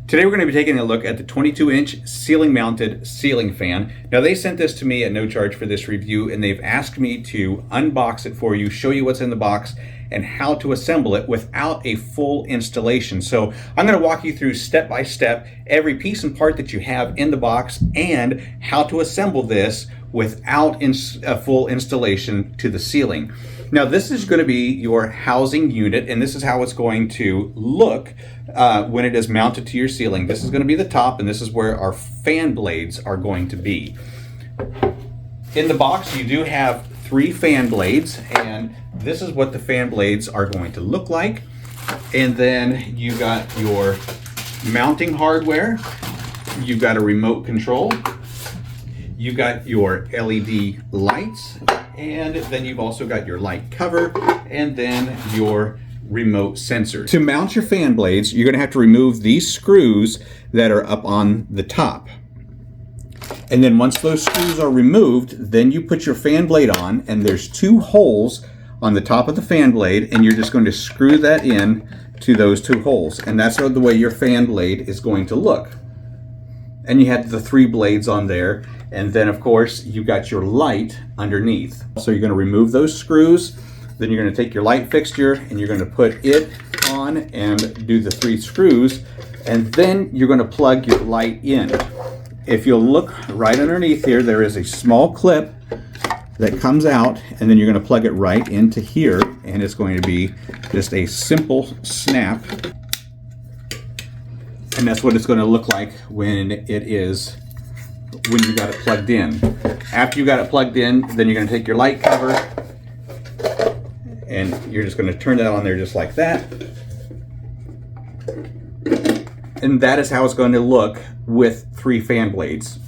Today we're going to be taking a look at the 22-inch ceiling mounted ceiling fan. Now they sent this to me at no charge for this review, and they've asked me to unbox it for you, show you what's in the box and how to assemble it without a full installation. So I'm going to walk you through step by step every piece and part that you have in the box and how to assemble this without a full installation to the ceiling. Now this is going to be your housing unit, and this is how it's going to look when it is mounted to your ceiling. This is going to be the top, and this is where our fan blades are going to be. In the box you do have 3 fan blades, and this is what the fan blades are going to look like. And then you got your mounting hardware, you've got a remote control, you've got your LED lights, and then you've also got your light cover, and then your remote sensors. To mount your fan blades, you're going to have to remove these screws that are up on the top. And then once those screws are removed, then you put your fan blade on, and there's 2 holes on the top of the fan blade, and you're just going to screw that in to those 2 holes. And that's the way your fan blade is going to look. And you have the 3 blades on there, and then of course you got your light underneath. So you're going to remove those screws, then you're going to take your light fixture and you're going to put it on and do the 3 screws, and then you're going to plug your light in. If you'll look right underneath here, there is a small clip that comes out, and then you're going to plug it right into here, and it's going to be just a simple snap. And that's what it's going to look like when you got it plugged in. After you got it plugged in, then you're going to take your light cover and you're just going to turn that on there just like that. And that is how it's going to look with 3 fan blades.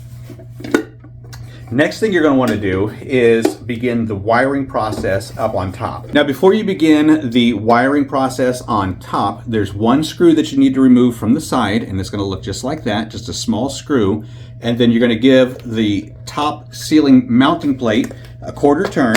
Next thing you're going to want to do is begin the wiring process up on top. Now before you begin the wiring process on top, there's 1 screw that you need to remove from the side, and it's going to look just like that, just a small screw. And then you're going to give the top ceiling mounting plate a 1/4 turn,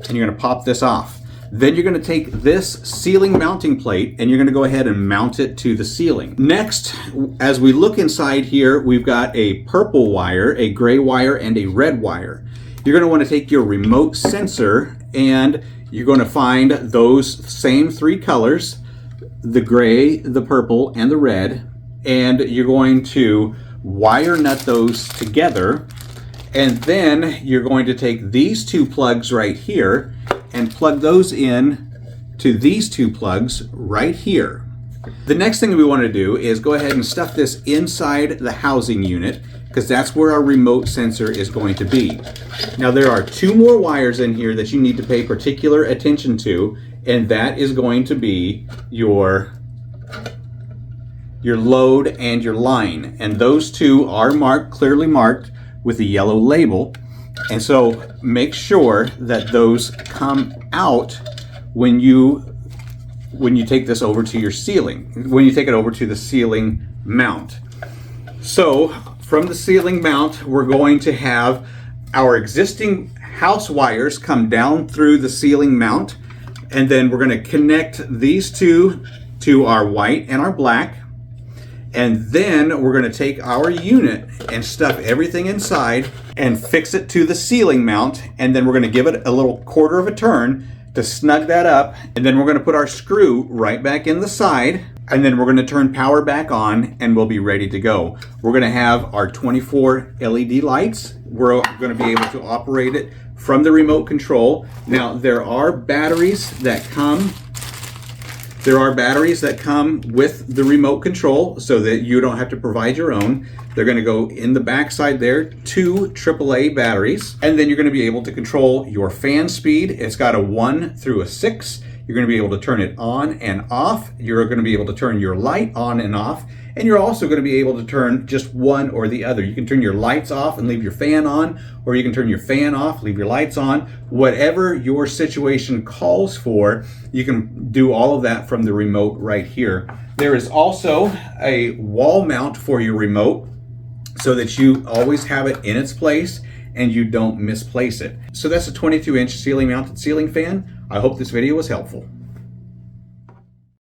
and you're going to pop this off. Then you're going to take this ceiling mounting plate and you're going to go ahead and mount it to the ceiling. Next, as we look inside here, we've got a purple wire, a gray wire, and a red wire. You're going to want to take your remote sensor and you're going to find those same 3 colors, the gray, the purple, and the red, and you're going to wire nut those together. And then you're going to take these 2 plugs right here and plug those in to these 2 plugs right here. The next thing we want to do is go ahead and stuff this inside the housing unit, because that's where our remote sensor is going to be. Now there are 2 more wires in here that you need to pay particular attention to, and that is going to be your load and your line. And those 2 are marked, clearly marked with a yellow label. And so make sure that those come out when you take this over to your ceiling, when you take it over to the ceiling mount. So from the ceiling mount, we're going to have our existing house wires come down through the ceiling mount, and then we're going to connect these 2 to our white and our black. And then we're going to take our unit and stuff everything inside and fix it to the ceiling mount, and then we're going to give it a little 1/4 turn to snug that up, and then we're going to put our screw right back in the side, and then we're going to turn power back on, and we'll be ready to go. We're going to have our 24 LED lights. We're going to be able to operate it from the remote control. Now there are batteries that come with the remote control, so that you don't have to provide your own. They're going to go in the back side there, 2 AAA batteries, and then you're going to be able to control your fan speed. It's got a 1 through a 6. You're going to be able to turn it on and off. You're going to be able to turn your light on and off, and you're also going to be able to turn just one or the other. You can turn your lights off and leave your fan on, or you can turn your fan off, leave your lights on. Whatever your situation calls for, you can do all of that from the remote right here. There is also a wall mount for your remote, so that you always have it in its place and you don't misplace it. So that's a 22-inch ceiling mounted ceiling fan. I hope this video was helpful.